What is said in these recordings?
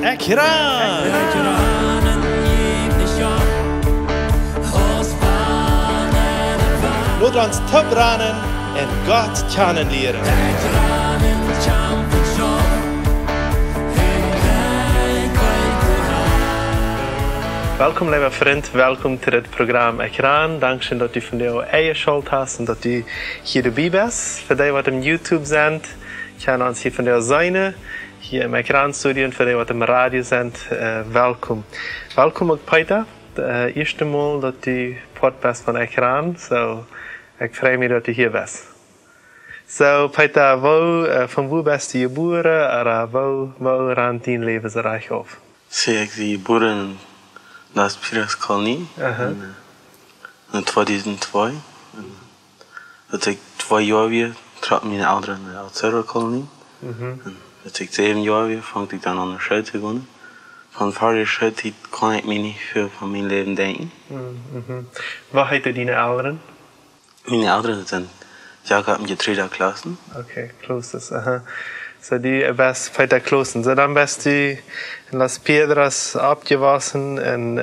Ekjran! Laat ons te branen en God kennenleren. Welkom, lieve vriend. Welkom zu dit Programm ekjran. Dankeschön, dass du von dir eingeschaltet hast und dass du hier dabei bist. Für die, die im YouTube sind, können uns hier von dir sein. Hier im ekjran-studio und für die, die im Radio sind, welkom. Welkom auch Peter. Das erste Mal, dass du Part bist von ekjran. So, ich freue mich, dass du hier bist. So, Peter, von wo bist du geboren? Oder wo rannt dein Lebensreich auf? Ik ben geboren in de Spielerskolonie in 2002. Dat ik 2 jaar weer trad mijn ouders in de Alzheimer-kolonie. Dat ik 7 jaar weer vang ik dan aan de school te wonen. Van vorige school kon ik me niet veel van mijn leven denken. Wat heette die ouders? Mijn ouders zijn Jakob in de 3e Klassen. Okay, Klosters, aha. So, die bist bei der Klassen. So, dann bist du in Las Piedras abgewachsen und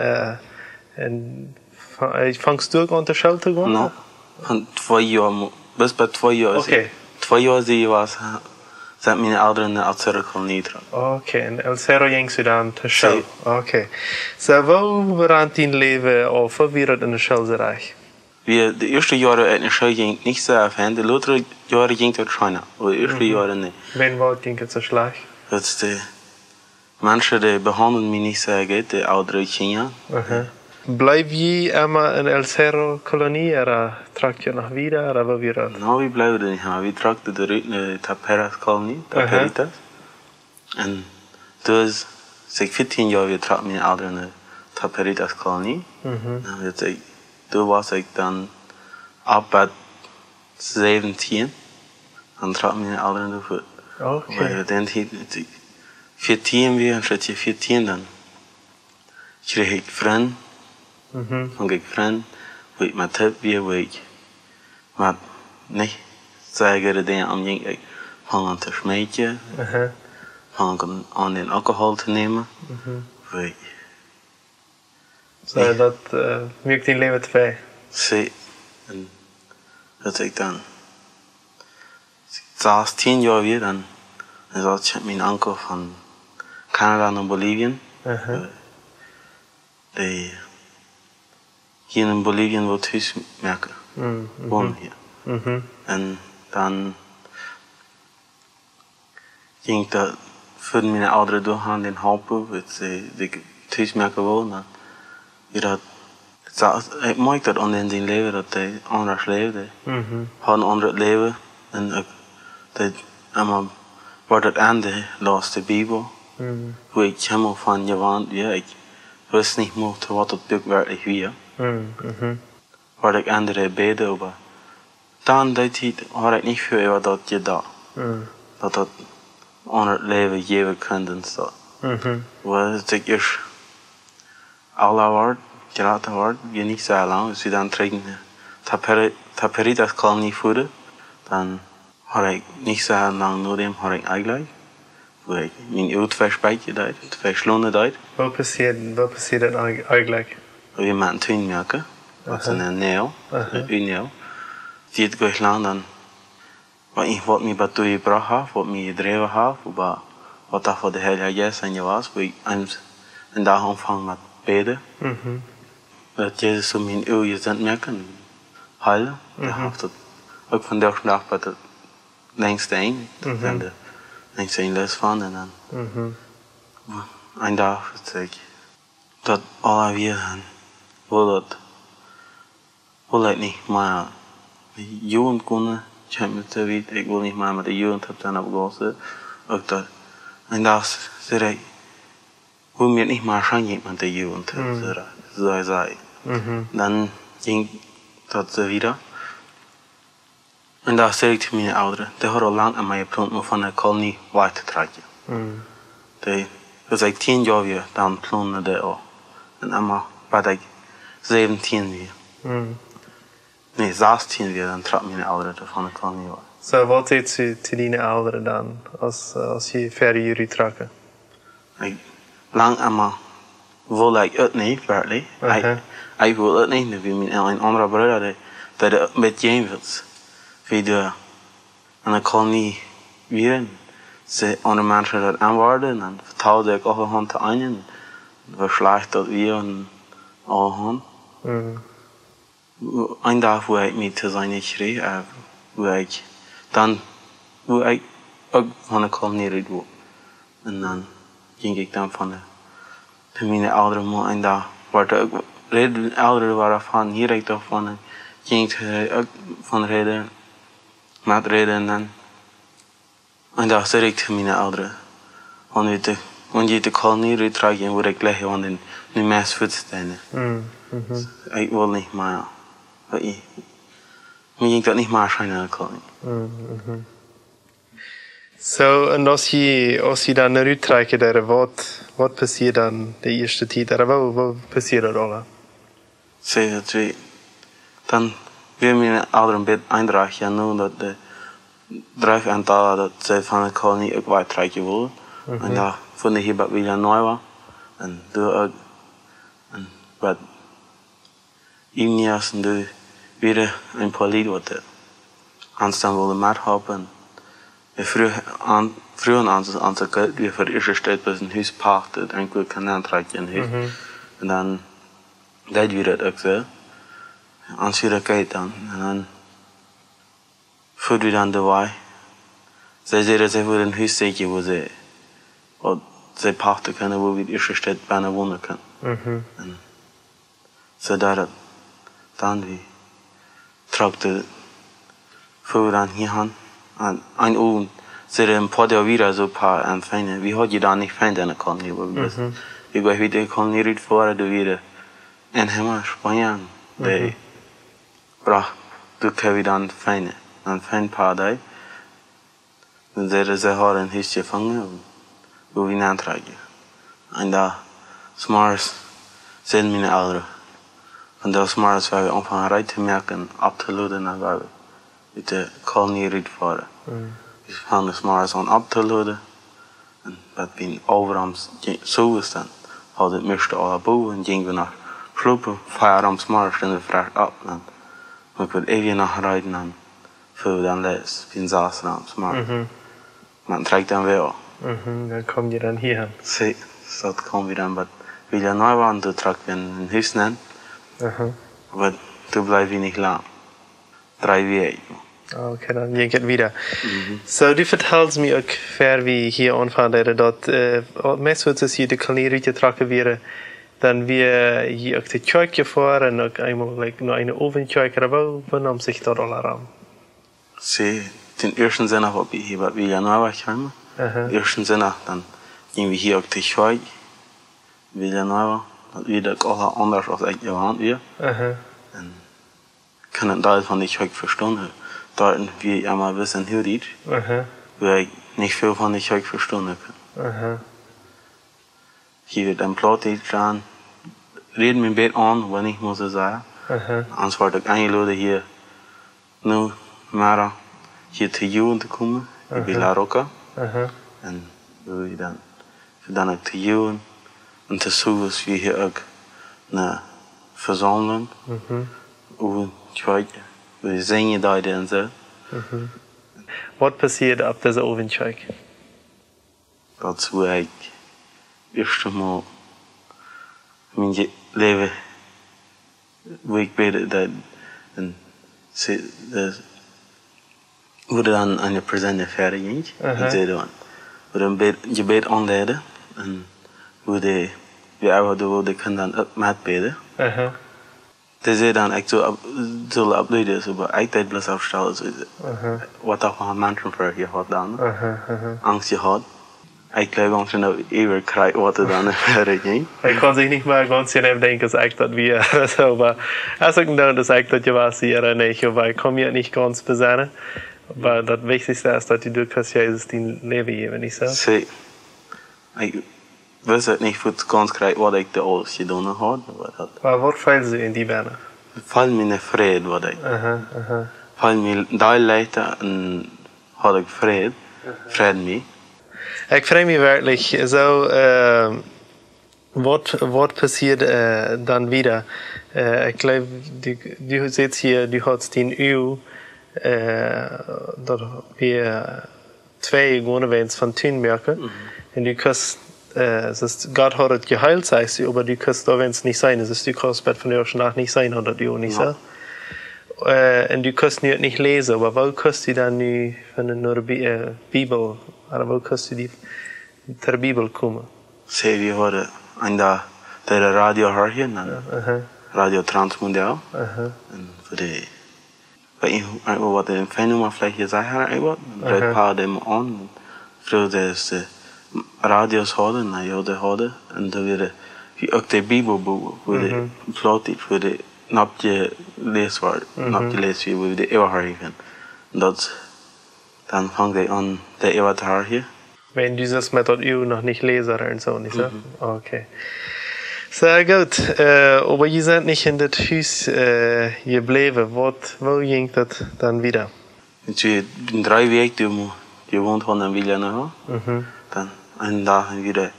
fangst du an der Schule zu gehen? No, van 2 jaar, bis bei 2 jaar. Okay. 2 jaar zijn mijn ouders in de Alzheimer-kolonie terug. Okay, en El Cerro ging du dann zur Schule? Okay. So, wo rannt dein Leben auf? Wo wird in der Schule erreicht? De eerste jaren in de school ging niet zo af. De latere jaren ging het China. Maar de eerste jaren niet. Wen war ging het so schlecht? Dat is de mensen die behandelen me niet zo goed, de oudere China. Bleib je immer in El Cerro Kolonie oder tragt je noch wieder? Oder wo wir das? Nou, we blijven er niet gaan. We tragten de Taperas Kolonie, Taperitas. En dus, zeg 14 jaar weer tragt mijn ouders in de Taperitas Kolonie. Toen was ik dan ab at 17. Dan trad mijn ouders in de voet. Okay. Dan 14 weer, en zat je 14 dan. Kreeg ik vriend. Vond ik vriend. Weet maar tip weer weet. Maar nee, zeggen de dingen om je van aan te smijten. Van aan den alcohol te nemen. Weet. So, dat werkt in leven 2. Zie, en dat ik dan 10 jaar weer, dan zat ik mijn onkel van Canada naar Bolivien. Die hier in Bolivien wil thuis merken, wonen hier. En dan ging ik dat voor mijn ouderen doorgaan, den helpen, dat ze thuis merken wonen. Ik merk dat onder in zijn leven dat hij anders leefde. Had een ander leven. En dat allemaal wordt het einde los de Bijbel. Hoe ik helemaal van je want, ja, ik wist niet meer wat het ook werkelijk weer. Wat ik andere beden over. Dan had ik niet veel over dat je dat. Dat dat onder het leven geven kan en zo. Wat ik eerst alle wordt. Gelaten wordt, je niet zo lang. Als je dan trekt Taperitas Kolonie voeren, dan had ik niet zo lang nodig, had ik eigenlijk. Mijn oud verspreidje dat, verslonden dat. Wat passiert dan eigenlijk? We maken twin merken, dat is een neel, een neel. Die het gelijk lang dan, wat mij wat doorgebracht heeft, wat mij gedreven heeft, wat dat voor de hele jaar en je was, waar ik een dag omvang met beden. Dat Jezus om mijn eeuw zendt merken, heilen. Dat heeft het ook vandaag bij de längste een. Dat zijn de längste een les van. En dan een dag zeg ik dat alle weer wil ik niet maar de jugend kunnen. Ik wil niet maar met de jugend heb dan opgelost. Ook dat een dag zeg ik wil mir nicht mal schauen met de jugend. So hij zei. Dan ging dat wieder. En daar zei ik tegen mijn ouderen, die hadden al lang aan mij gepland om van de kolonie weg te trekken. Dus ik 10 jaar weer, dan plande ik al. En allemaal werd ik 17 weer. Nee, 16 weer, dan trok mijn ouderen van de kolonie weg. So, wat deed ze te die ouderen dan, als je verder jullie trekken? lang immer wil ik het niet, werkelijk. Ik wil het niet, wie mijn andere broer, dat met James wie de en ik kon niet weer ze andere mensen dat aanwaarden en vertelde ik ook gewoon te een we slecht dat weer en al gewoon een dag hoe ik me te zijn Schriew hoe ik dan hoe ik ook van de kolonie doe en dan ging ik dan van de mijn oudere man en daar wordt ook reden ouderen waren van hier ik toch van ging ik ook van reden met reden en daar zei ik te mijn ouderen want je de kolonie uitdragen en word ik leggen want in nu mes voetstenen ik wil niet maar ik ging dat niet maar zijn in de kolonie So, en als je dan naar uitdragen daar, wat passiert dan de eerste tijd daar? Wat passiert er al? Zeg dat we dan weer mijn ouderen bed eindragen nu dat de drijf aantal dat ze van de kolonie ook uitdragen willen en daar vond ik hier wat weer nieuw was en door ook en wat India's en door weer een politie wordt aanstaan willen maar helpen vroeger aan onze kant weer voor de eerste tijd was een huis pachten en ik kan aantrekken een huis en dan deed we dat ook zo als je dat kijkt dan en dan voerden we dan de waai zij zeiden dat zij voor een huis zeker waar zij pachten kunnen waar we de eerste tijd bijna wonen kunnen en zodat dan we trokten voor we dan hier gaan en een oven zitten een paar jaar weer zo paar en fijne wie had je dan niet fijn in de kolonie ik weet niet de kolonie uit voor de weer en helemaal Spanje de bracht toen kan we dan fijne een fijn paar dagen dan zeiden ze hadden een huisje vangen waar we aantrekken en daar s'morgens zijn mijn ouderen en daar s'morgens waren we om van rijden te maken op te laden naar waar we uit de kolonie uitvoeren we gaan s'morgens aan op te laden en wat we overal zo was dan hadden het meeste al boven en gingen we naar slopen 5 uur s'morgens en we vragen op en we kunnen even naar rijden en voor we dan les in 6 uur s'morgens maar het trekt dan wel dan kom je dan hier aan zie zo komen we dan wat we dan nou waren toen trekt we een huis nemen maar toen blijven we niet lang 3 weken okay, dan ging het wieder. So, du vertellst mir auch, wer wie hier anfangen, dass meestal als hier die Kolonie getragen wäre, dann wir hier auch die Kirche fahren und auch einmal like, noch eine Ovenkirche, aber wo nahm sich dort alle ran? Sie, den ersten Sinne habe ich hier bei Villanueva gekommen. Den ersten Sinne, dann gingen wir hier auch die Kirche, Villanueva, und wieder auch anders als ekjran wir. Und können da von der Kirche verstehen. Dort wir einmal wissen hoe dit, waar ik niet veel van de kerk verstonden heb. Hier wird ein Plot dran, reden wir ein bisschen an, wenn ich muss sagen. Anders word ik eingeladen hier, nu, maar hier te Juwen te komen, in Villa Roca. En we dan ook te Juwen, en te zoeken we hier ook een verzameling, over het we zingen daar en zo. Wat passiert op deze ovenkirche? Dat is hoe ik eerst eenmaal mijn leven, hoe ik weet dat hoe dan aan je presente verder ging. Je beet aanleiden en hoe we ouder de kunnen dan op maat beden. Dus dan ik zullen opleiden, maar ik tijd blijf afstellen. Wat ook een mensen voor je had dan, angst je had. Ik geloof ons nou even krijgen wat er dan verder ging. Ik kon zich niet meer ganz genau denken, dass ich das wie so war. Also genau, dass ich das ja was hier nicht, aber ich komme ja nicht ganz besennen. Aber das Wichtigste ist, dass du kannst Jesus dein Leben geben, nicht so? Sie, ich wist het niet goed ganz krijgen wat ik de alles gedaan had. Maar wat fehlt ze in die Bänder? Fehlt mir eine Freude, wat ik. Fehlt mir die Leute en had ik vrede. Vrede mee. Ich freue mich wirklich so, Was passiert dann wieder? Ich glaube, du seht hier, du hast den EU, dat wir 2 geworden von Tünmerken. Und du kannst, Gott hat es geheilt, sagst du, aber du kannst da, wenn es nicht sein ist, du kannst bei von der Nacht nicht sein, oder du nicht so. Und du kannst nicht lesen, aber wo kannst du dann nu von der Bibel, oder wo kannst du die der Bibel kommen? Se vi har en dag där radio har här, Radio Transmundial. För det vad det fenomen vielleicht hier sagen här var, det par dem on, för det radios hade, när jag det hade, och då var det vi ökte bibelbok, för det flottigt, för det knappt läsvar, knappt läs vi det överhören. Das dann fang det an der Avatar hier. Wenn dieses Method EU noch nicht lesen und so, nicht so? Okay. Sehr gut. Aber ihr seid nicht in das Haus geblieben. Wo ging das dann wieder? In 3 Wochen, die wohnt von der Villa noch. Dann einen Tag wieder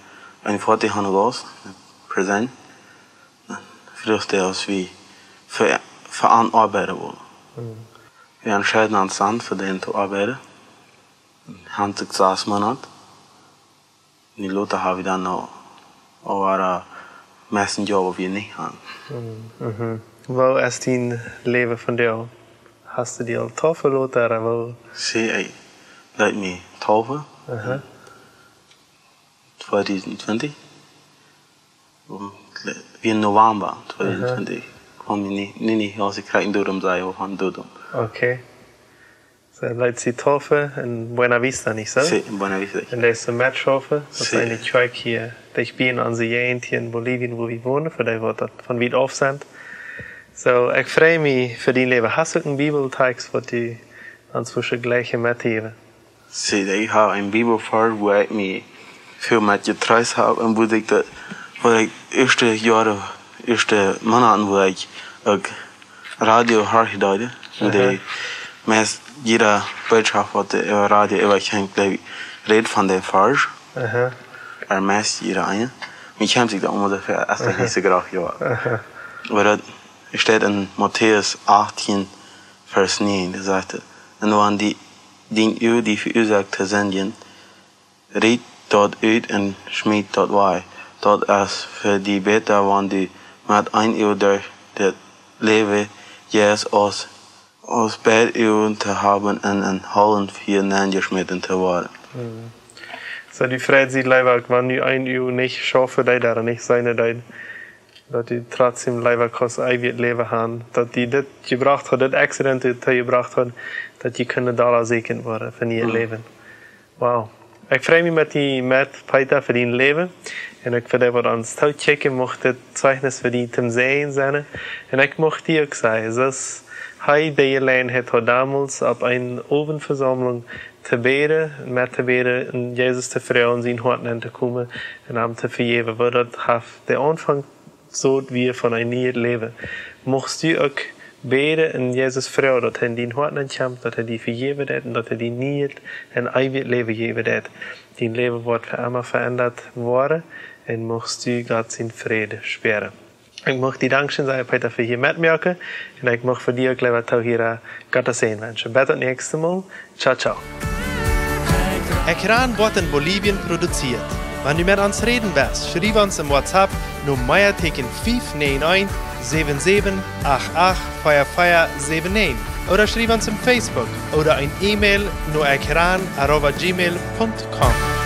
ein Vater haben los, präsent. Früchte aus wie für arbeiten wollen. Wir entscheiden uns dann für den zu arbeiten. Hand 6 Monate. Die Leute haben dann noch aber meisten Job wir nicht haben. Wo ist dein Leben von dir? Hast du die al Taufe oder wo? Sie leidt mich Taufe. 2020. Wie in November 2020. Kwam je niet als ik krijg door zei of aan door. Okay. So, leidt sie Taufe in Buena Vista, nicht so? Sí, in Buena Vista. Und da ist eine Matchhofe, das ist eine Track hier. Ich bin an der Gegend hier in Bolivien, wo wir wohnen, für die wird das von weit auf sind. So, ich freue mich für dein Leben. Hast du einen Bibeltext, wo du inzwischen gleiche mitgeben? Sí, ich habe einen Bibelvers, wo ich mich viel mit getreut habe und wo ich das, erste Monate, wo ich Radio höre, und die meist jeder Botschaft, was der Radio überkommt, redet von der Vers. Aber meist jeder eine. Mich kennt sich da ungefähr erst nicht so genau, ja. Aber das steht in Matthäus 18, Vers 9, da sagte, und wenn die verursachte Sendien, redet dort uit und schmied dort bei. Dort ist für die Beter, wenn die mit ein durch das Leben jetzt aus Beiden zu haben und ein Hallen für geschmitten zu werden. So die Frage sieht leider, wenn du ein Jahr nicht schaffen, da nicht sein, dass die trotzdem leider kein eigenes Leben haben, dass die das gebracht hat, das Accident gebracht hat, dass die können da sichern werden für ihr Leben. Wow. Ich freue mich mit Peter für dein Leben. Und ich würde aber ans Tau checken, möchte Zeichnis für die zum Sehen sein. Und ich möchte dir auch sagen, dass die allein hat damals auf einer Obenversammlung zu beten, mit zu beten, und Jesus zu fragen, sein Hort zu kommen und ihm zu vergeben. Weil das hat der Anfang so wie von einem neuen Leben. Möchtest du auch beten und Jesus fragen, dass dein Hort kommt, dass die vergeben hat und dass die nie ein ewiges Leben geben hat. Dein Leben wird für immer verändert worden und möchtest du Gott seinen Frieden spüren. Ich möchte dir danken, sagen, Peter, für hier mitmachen. Und ich möchte für dich, glaube ich, hier Gottes Segen wünschen. Bis zum nächsten Mal. Ciao, ciao. Ekjran wird in Bolivien produziert. Wenn du mit uns reden willst, schreib uns im WhatsApp Nummer 591 77 88 4479 oder schreib uns im Facebook oder ein E-Mail nur ekjran@gmail.com.